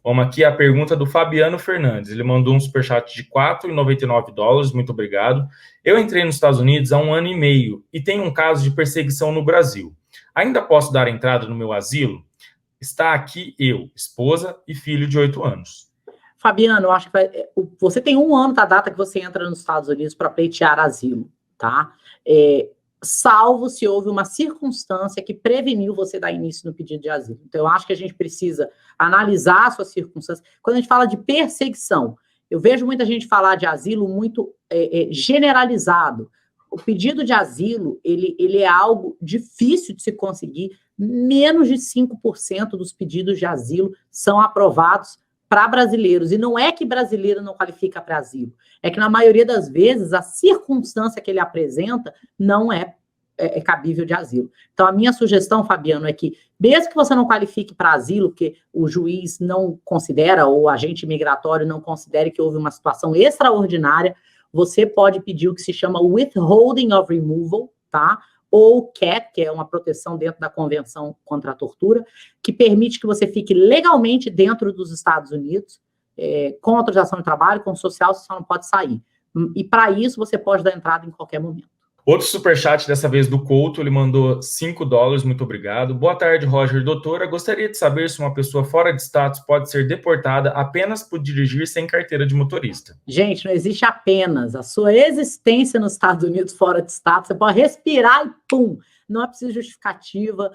Vamos aqui a pergunta do Fabiano Fernandes. Ele mandou um superchat de $4,99. Muito obrigado. Eu entrei nos Estados Unidos há 1 ano e meio e tenho um caso de perseguição no Brasil. Ainda posso dar entrada no meu asilo? Está aqui eu, esposa e filho de 8 anos. Fabiano, eu acho que você tem 1 ano da data que você entra nos Estados Unidos para pleitear asilo, tá? Salvo se houve uma circunstância que preveniu você dar início no pedido de asilo. Então, eu acho que a gente precisa analisar a sua circunstância. Quando a gente fala de perseguição, eu vejo muita gente falar de asilo muito generalizado. O pedido de asilo, ele é algo difícil de se conseguir. Menos de 5% dos pedidos de asilo são aprovados para brasileiros. E não é que brasileiro não qualifica para asilo. É que, na maioria das vezes, a circunstância que ele apresenta não é cabível de asilo. Então, a minha sugestão, Fabiano, é que, mesmo que você não qualifique para asilo, que o juiz não considera, ou o agente migratório não considere que houve uma situação extraordinária, você pode pedir o que se chama withholding of removal, tá? Ou CAT, que é uma proteção dentro da Convenção contra a Tortura, que permite que você fique legalmente dentro dos Estados Unidos, com autorização de trabalho, com social, você só não pode sair. E para isso, você pode dar entrada em qualquer momento. Outro superchat, dessa vez do Couto, ele mandou $5, muito obrigado. Boa tarde, Roger. Doutora, gostaria de saber se uma pessoa fora de status pode ser deportada apenas por dirigir sem carteira de motorista. Gente, não existe apenas. A sua existência nos Estados Unidos fora de status, você pode respirar e pum, não é preciso justificativa.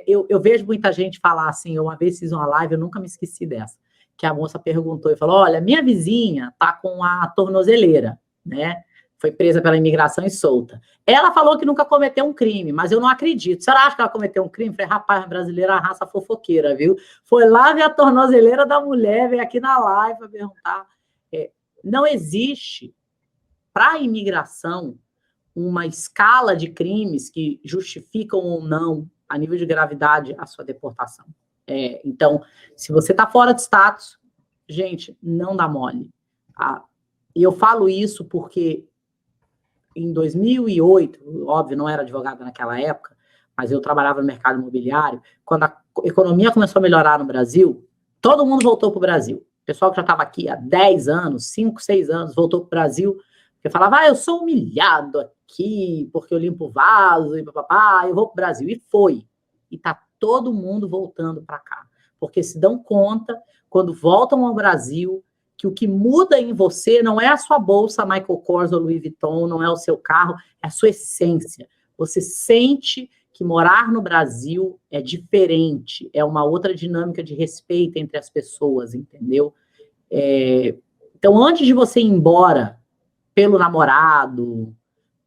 Eu vejo muita gente falar assim, eu uma vez fiz uma live, eu nunca me esqueci dessa, que a moça perguntou e falou, olha, minha vizinha tá com a tornozeleira, né? Foi presa pela imigração e solta. Ela falou que nunca cometeu um crime, mas eu não acredito. Você acha que ela cometeu um crime? Falei, rapaz, brasileira é a raça fofoqueira, viu? Foi lá ver a tornozeleira da mulher, veio aqui na live para perguntar. Não existe, para a imigração, uma escala de crimes que justificam ou não, a nível de gravidade, a sua deportação. Então, se você está fora de status, gente, não dá mole. E eu falo isso porque em 2008, óbvio, não era advogada naquela época, mas eu trabalhava no mercado imobiliário, quando a economia começou a melhorar no Brasil, todo mundo voltou para o Brasil. O pessoal que já estava aqui há 10 anos, 5, 6 anos, voltou para o Brasil, porque falava, eu sou humilhado aqui, porque eu limpo o vaso, e papapá, eu vou para o Brasil. E foi. E está todo mundo voltando para cá. Porque se dão conta, quando voltam ao Brasil, que o que muda em você não é a sua bolsa Michael Kors ou Louis Vuitton, não é o seu carro, é a sua essência. Você sente que morar no Brasil é diferente, é uma outra dinâmica de respeito entre as pessoas, entendeu? Então, antes de você ir embora pelo namorado,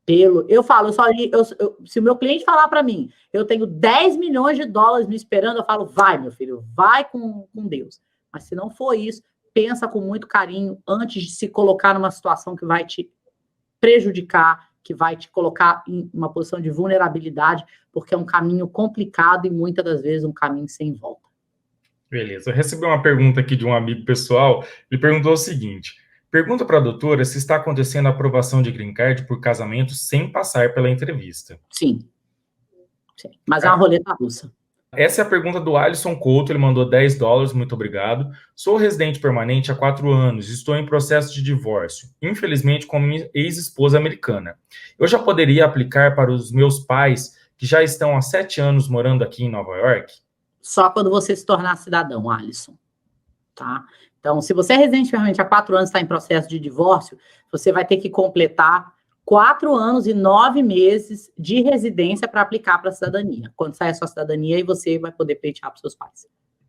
eu falo, se o meu cliente falar para mim, eu tenho 10 milhões de dólares me esperando, eu falo, vai, meu filho, vai com Deus. Mas se não for isso, pensa com muito carinho antes de se colocar numa situação que vai te prejudicar, que vai te colocar em uma posição de vulnerabilidade, porque é um caminho complicado e muitas das vezes um caminho sem volta. Beleza. Eu recebi uma pergunta aqui de um amigo pessoal. Ele perguntou o seguinte: pergunta para a doutora se está acontecendo a aprovação de green card por casamento sem passar pela entrevista. Sim. Mas é uma roleta russa. Essa é a pergunta do Alisson Couto, ele mandou $10, muito obrigado. Sou residente permanente há 4 anos, estou em processo de divórcio, infelizmente com minha ex-esposa americana. Eu já poderia aplicar para os meus pais, que já estão há 7 anos morando aqui em Nova York? Só quando você se tornar cidadão, Alisson. Tá? Então, se você é residente permanente há 4 anos e está em processo de divórcio, você vai ter que completar 4 anos e 9 meses de residência para aplicar para a cidadania. Quando sai a sua cidadania, aí você vai poder pleitear para os seus pais.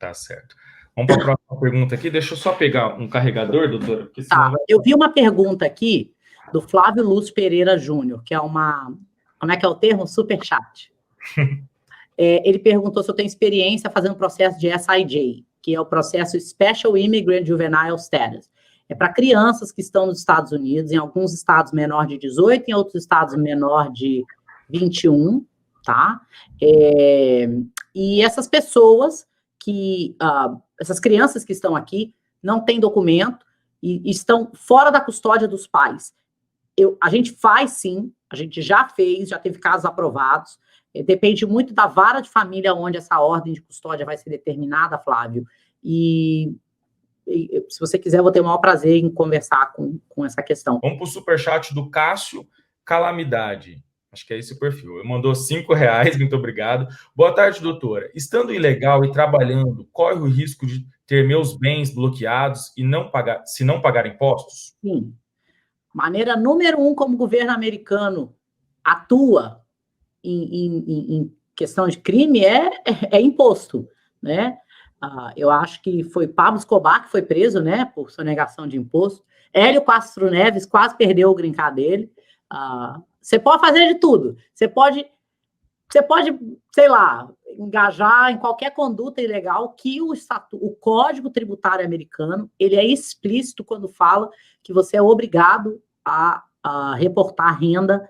Tá certo. Vamos para a próxima pergunta aqui. Deixa eu só pegar um carregador, doutora. Porque tá, eu vi uma pergunta aqui do Flávio Lúcio Pereira Júnior, que é uma... Como é que é o termo? Superchat. Ele perguntou se eu tenho experiência fazendo processo de SIJ, que é o processo Special Immigrant Juvenile Status. É para crianças que estão nos Estados Unidos, em alguns estados menor de 18, em outros estados menor de 21, tá? E essas pessoas essas crianças que estão aqui, não têm documento e estão fora da custódia dos pais. A gente faz sim, a gente já fez, já teve casos aprovados, depende muito da vara de família onde essa ordem de custódia vai ser determinada, Flávio, e se você quiser, eu vou ter o maior prazer em conversar com essa questão. Vamos para o superchat do Cássio Calamidade. Acho que é esse o perfil. Ele mandou R$5, muito obrigado. Boa tarde, doutora. Estando ilegal e trabalhando, corre o risco de ter meus bens bloqueados e se não pagar impostos? Sim. Maneira número 1 como o governo americano atua em questão de crime é imposto, né? Eu acho que foi Pablo Escobar que foi preso, né, por sonegação de imposto. Hélio Castro Neves quase perdeu o green card dele. Você pode fazer de tudo. Você pode, sei lá, engajar em qualquer conduta ilegal que o Código Tributário americano, ele é explícito quando fala que você é obrigado a reportar renda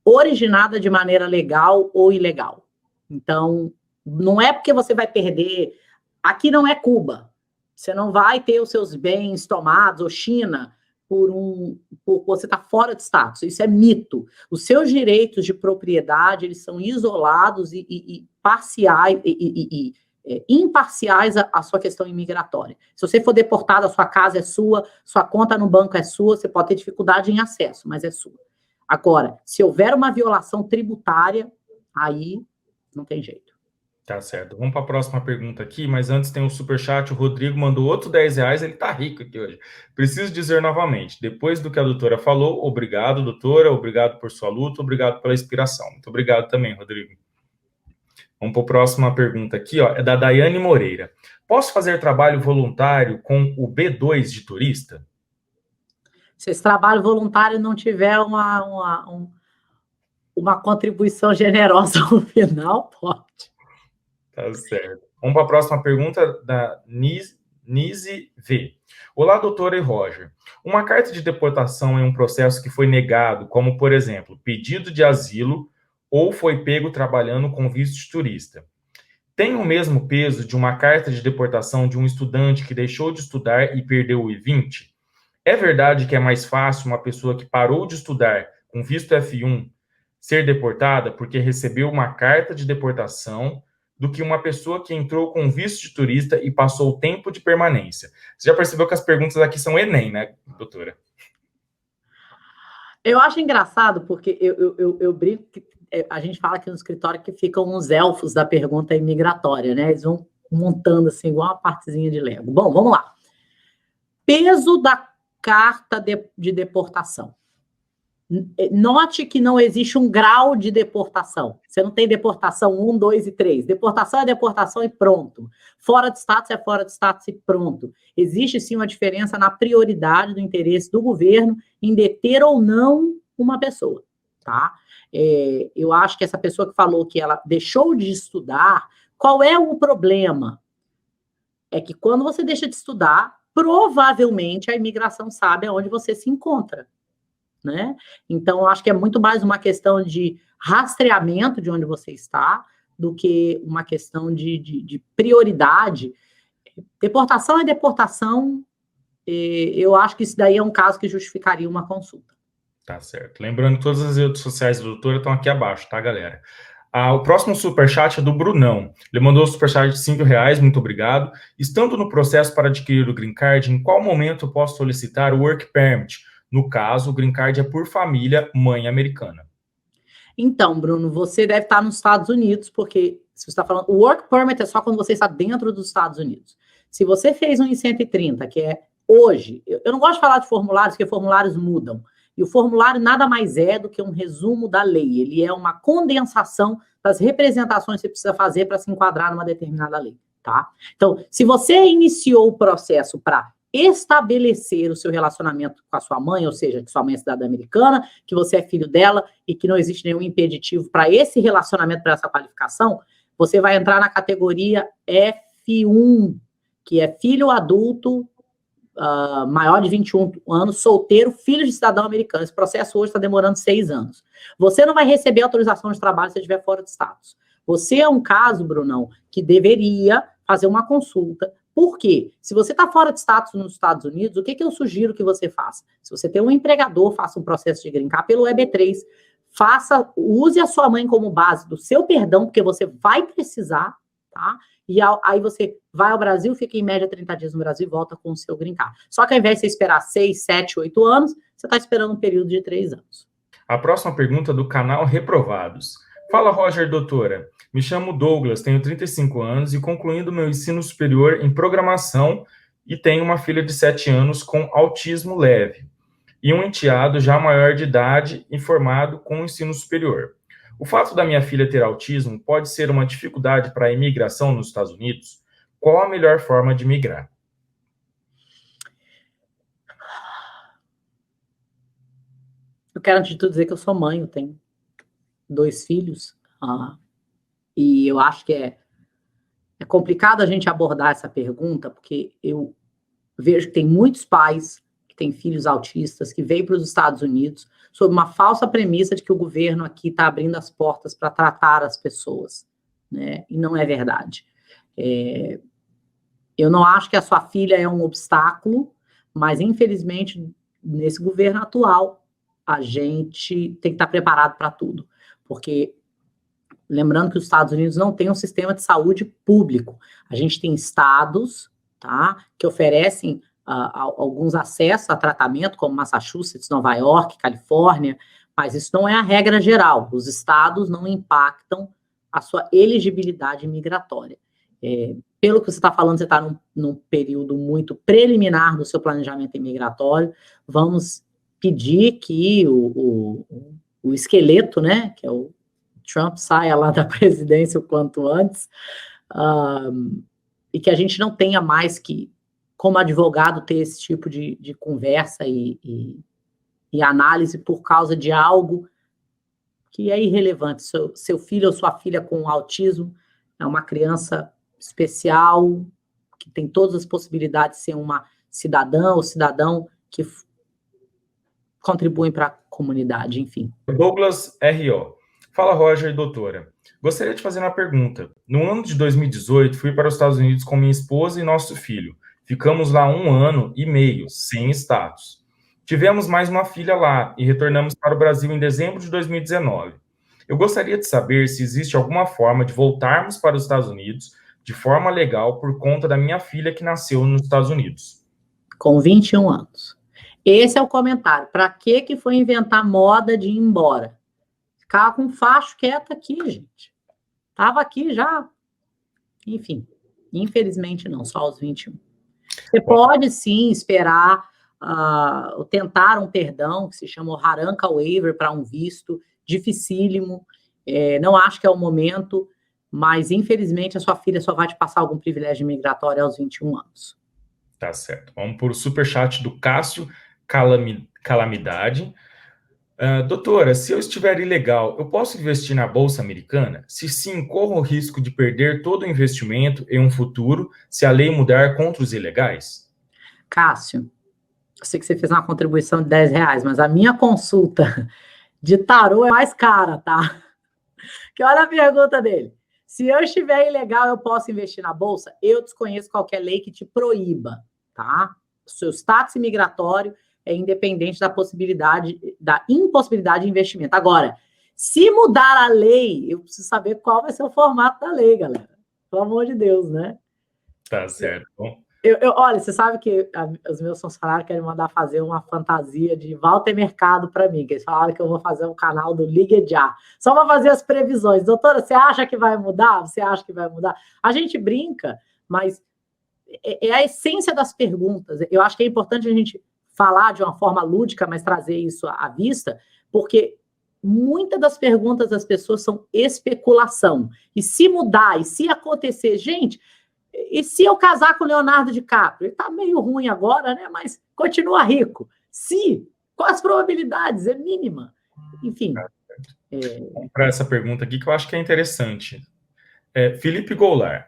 originada de maneira legal ou ilegal. Então, não é porque você vai perder... Aqui não é Cuba. Você não vai ter os seus bens tomados, ou China, por você estar fora de status. Isso é mito. Os seus direitos de propriedade, eles são isolados e parciais, imparciais à sua questão imigratória. Se você for deportado, a sua casa é sua conta no banco é sua, você pode ter dificuldade em acesso, mas é sua. Agora, se houver uma violação tributária, aí não tem jeito. Tá certo. Vamos para a próxima pergunta aqui, mas antes tem o superchat, o Rodrigo mandou outro R$10, ele tá rico aqui hoje. Preciso dizer novamente, depois do que a doutora falou, obrigado, doutora, obrigado por sua luta, obrigado pela inspiração. Muito obrigado também, Rodrigo. Vamos para a próxima pergunta aqui, ó, é da Daiane Moreira. Posso fazer trabalho voluntário com o B2 de turista? Se esse trabalho voluntário não tiver uma contribuição generosa no final, pode. Tá certo. Vamos para a próxima pergunta da Nise V. Olá, doutora e Roger. Uma carta de deportação é um processo que foi negado, como, por exemplo, pedido de asilo ou foi pego trabalhando com visto de turista. Tem o mesmo peso de uma carta de deportação de um estudante que deixou de estudar e perdeu o I-20? É verdade que é mais fácil uma pessoa que parou de estudar com visto F1 ser deportada porque recebeu uma carta de deportação do que uma pessoa que entrou com visto de turista e passou o tempo de permanência? Você já percebeu que as perguntas aqui são Enem, né, doutora? Eu acho engraçado, porque eu brinco que a gente fala aqui no escritório que ficam uns elfos da pergunta imigratória, né? Eles vão montando assim, igual uma partezinha de Lego. Bom, vamos lá. Peso da carta de deportação. Note que não existe um grau de deportação. Você não tem deportação 1, 2 e 3. Deportação é deportação e pronto. Fora de status é fora de status e pronto. Existe sim uma diferença na prioridade do interesse do governo em deter ou não uma pessoa, tá? Eu acho que essa pessoa que falou que ela deixou de estudar, qual é o problema? É que quando você deixa de estudar, provavelmente a imigração sabe aonde você se encontra. Né? Então, eu acho que é muito mais uma questão de rastreamento de onde você está do que uma questão de prioridade. Deportação é deportação, eu acho que isso daí é um caso que justificaria uma consulta. Tá certo. Lembrando que todas as redes sociais da doutora estão aqui abaixo, tá, galera? O próximo superchat é do Brunão. Ele mandou o superchat de R$5, muito obrigado. Estando no processo para adquirir o Green Card, em qual momento eu posso solicitar o Work Permit? No caso, o Green Card é por família, mãe americana. Então, Bruno, você deve estar nos Estados Unidos, porque se você está falando, o Work Permit é só quando você está dentro dos Estados Unidos. Se você fez um I-130, que é hoje, eu não gosto de falar de formulários, porque formulários mudam. E o formulário nada mais é do que um resumo da lei. Ele é uma condensação das representações que você precisa fazer para se enquadrar numa determinada lei, tá? Então, se você iniciou o processo para estabelecer o seu relacionamento com a sua mãe, ou seja, que sua mãe é cidadã americana, que você é filho dela e que não existe nenhum impeditivo para esse relacionamento, para essa qualificação, você vai entrar na categoria F1, que é filho adulto, maior de 21 anos, solteiro, filho de cidadão americano. Esse processo hoje está demorando 6 anos. Você não vai receber autorização de trabalho se estiver fora de status. Você é um caso, Brunão, que deveria fazer uma consulta. Por quê? Se você está fora de status nos Estados Unidos, o que eu sugiro que você faça? Se você tem um empregador, faça um processo de green card pelo EB3, use a sua mãe como base do seu perdão, porque você vai precisar, tá? e aí você vai ao Brasil, fica em média 30 dias no Brasil e volta com o seu green card. Só que ao invés de você esperar 6, 7, 8 anos, você está esperando um período de 3 anos. A próxima pergunta é do canal Reprovados. Fala, Roger, doutora. Me chamo Douglas, tenho 35 anos e concluindo meu ensino superior em programação e tenho uma filha de 7 anos com autismo leve e um enteado já maior de idade e formado com ensino superior. O fato da minha filha ter autismo pode ser uma dificuldade para a imigração nos Estados Unidos? Qual a melhor forma de migrar? Eu quero, antes de tudo, dizer que eu sou mãe, eu tenho 2 filhos, e eu acho que é complicado a gente abordar essa pergunta, porque eu vejo que tem muitos pais que têm filhos autistas que vêm para os Estados Unidos sob uma falsa premissa de que o governo aqui está abrindo as portas para tratar as pessoas, né? E não é verdade. Eu não acho que a sua filha é um obstáculo, mas, infelizmente, nesse governo atual, a gente tem que estar preparado para tudo, porque lembrando que os Estados Unidos não tem um sistema de saúde público. A gente tem estados, tá, que oferecem alguns acessos a tratamento, como Massachusetts, Nova York, Califórnia, mas isso não é a regra geral. Os estados não impactam a sua elegibilidade migratória. Pelo que você está falando, você está num período muito preliminar do seu planejamento imigratório. Vamos pedir que o esqueleto, né, que é o Trump, saia lá da presidência o quanto antes, e que a gente não tenha mais que, como advogado, ter esse tipo de conversa e análise por causa de algo que é irrelevante. Seu filho ou sua filha com autismo é uma criança especial, que tem todas as possibilidades de ser uma cidadã ou cidadão que contribuem para a comunidade, enfim. Douglas R.O. Fala, Roger e doutora. Gostaria de fazer uma pergunta. No ano de 2018, fui para os Estados Unidos com minha esposa e nosso filho. Ficamos lá 1 ano e meio, sem status. Tivemos mais uma filha lá e retornamos para o Brasil em dezembro de 2019. Eu gostaria de saber se existe alguma forma de voltarmos para os Estados Unidos de forma legal por conta da minha filha que nasceu nos Estados Unidos. Com 21 anos. Esse é o comentário. Para que foi inventar moda de ir embora? Ficava com facho quieto aqui, gente. Estava aqui já. Enfim, infelizmente não, só aos 21. Você pode, sim, esperar tentar um perdão, que se chama o Haranka Waiver, para um visto dificílimo. Não acho que é o momento, mas, infelizmente, a sua filha só vai te passar algum privilégio migratório aos 21 anos. Tá certo. Vamos por o superchat do Cássio Calamidade. Doutora, se eu estiver ilegal, eu posso investir na Bolsa Americana? Se sim, corro o risco de perder todo o investimento em um futuro se a lei mudar contra os ilegais? Cássio, eu sei que você fez uma contribuição de R$10, mas a minha consulta de tarô é mais cara, tá? Que olha a pergunta dele. Se eu estiver ilegal, eu posso investir na Bolsa? Eu desconheço qualquer lei que te proíba, tá? O seu status migratório é independente da impossibilidade de investimento. Agora, se mudar a lei, eu preciso saber qual vai ser o formato da lei, galera. Pelo amor de Deus, né? Tá certo. Bom. Olha, você sabe que os meus funcionários querem mandar fazer uma fantasia de Walter Mercado para mim, que eles falaram que eu vou fazer um canal do Ligue Já, só para fazer as previsões. Doutora, você acha que vai mudar? Você acha que vai mudar? A gente brinca, mas é a essência das perguntas. Eu acho que é importante a gente falar de uma forma lúdica, mas trazer isso à vista, porque muitas das perguntas das pessoas são especulação. E se mudar, e se acontecer, gente, e se eu casar com o Leonardo DiCaprio? Ele tá meio ruim agora, né? Mas continua rico. Se, quais as probabilidades? É mínima. Enfim. Vamos para essa pergunta aqui que eu acho que é interessante. Felipe Goulart.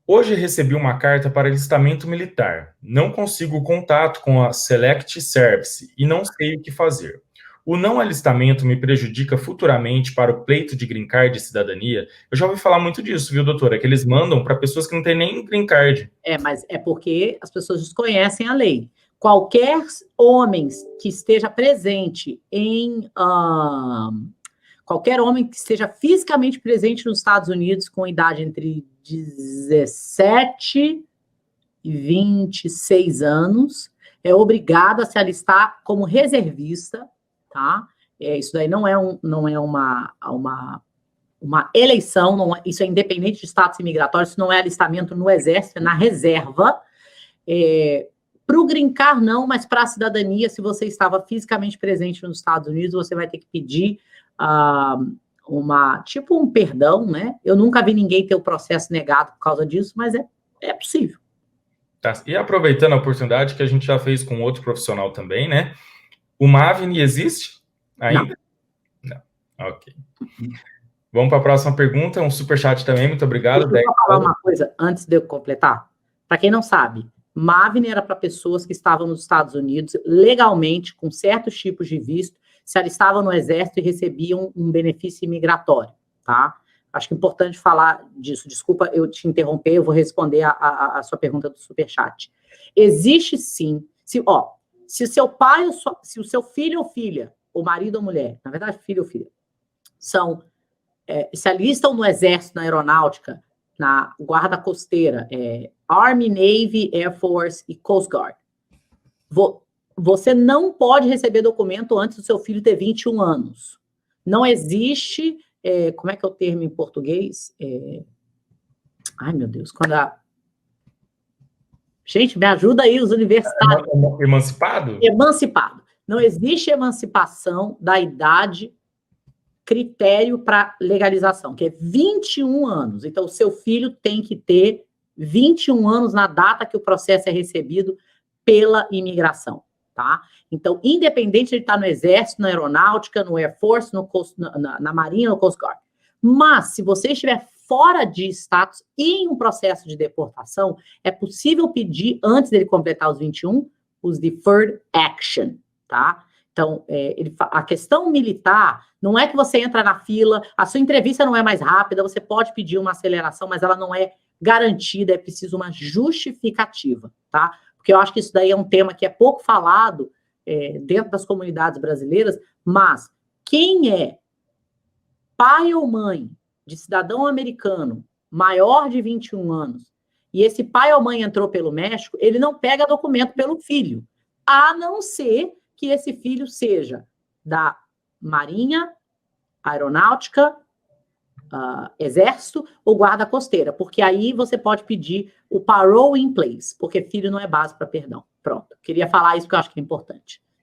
Hoje recebi uma carta para alistamento militar. Não consigo contato com a Select Service e não sei o que fazer. O não alistamento me prejudica futuramente para o pleito de green card de cidadania? Eu já ouvi falar muito disso, viu, doutora? Que eles mandam para pessoas que não têm nem green card. Mas é porque as pessoas desconhecem a lei. Qualquer homem que esteja presente em Qualquer homem que esteja fisicamente presente nos Estados Unidos com idade entre 17 e 26 anos é obrigado a se alistar como reservista, tá? Isso daí não é uma eleição, não é, isso é independente de status imigratório, isso não é alistamento no exército, é na reserva. Para o green card, não, mas para a cidadania, se você estava fisicamente presente nos Estados Unidos, você vai ter que pedir tipo um perdão, né? Eu nunca vi ninguém ter o processo negado por causa disso, mas é possível. Tá. E aproveitando a oportunidade que a gente já fez com outro profissional também, né? O Mavni existe ainda? Não. Ok. Vamos para a próxima pergunta, um superchat também, muito obrigado. Deixa eu falar uma coisa antes de eu completar. Para quem não sabe, Mavni era para pessoas que estavam nos Estados Unidos legalmente, com certos tipos de visto, se alistavam no exército e recebiam um benefício imigratório, tá? Acho que é importante falar disso. Desculpa eu te interromper, eu vou responder a sua pergunta do superchat. Existe sim, se o seu pai, se o seu filho ou filha, ou marido ou mulher, na verdade filho ou filha, se alistam no exército, na aeronáutica, na guarda costeira, Army, Navy, Air Force e Coast Guard. Você não pode receber documento antes do seu filho ter 21 anos. Não existe, como é que é o termo em português? Ai, meu Deus, Gente, me ajuda aí, os universitários. Emancipado? Emancipado. Não existe emancipação da idade critério para legalização, que é 21 anos. Então, o seu filho tem que ter 21 anos na data que o processo é recebido pela imigração, tá? Então, independente de ele estar no Exército, na Aeronáutica, no Air Force, na Marinha, no Coast Guard. Mas, se você estiver fora de status e em um processo de deportação, é possível pedir, antes dele completar os 21, os Deferred Action, tá? Então, a questão militar não é que você entra na fila, a sua entrevista não é mais rápida, você pode pedir uma aceleração, mas ela não é garantida, é preciso uma justificativa, tá? Porque eu acho que isso daí é um tema que é pouco falado dentro das comunidades brasileiras, mas quem é pai ou mãe de cidadão americano maior de 21 anos, e esse pai ou mãe entrou pelo México, ele não pega documento pelo filho, a não ser que esse filho seja da Marinha, Aeronáutica, Exército ou Guarda Costeira, porque aí você pode pedir o parole in place, porque filho não é base para perdão. Pronto, queria falar isso porque eu acho que é importante.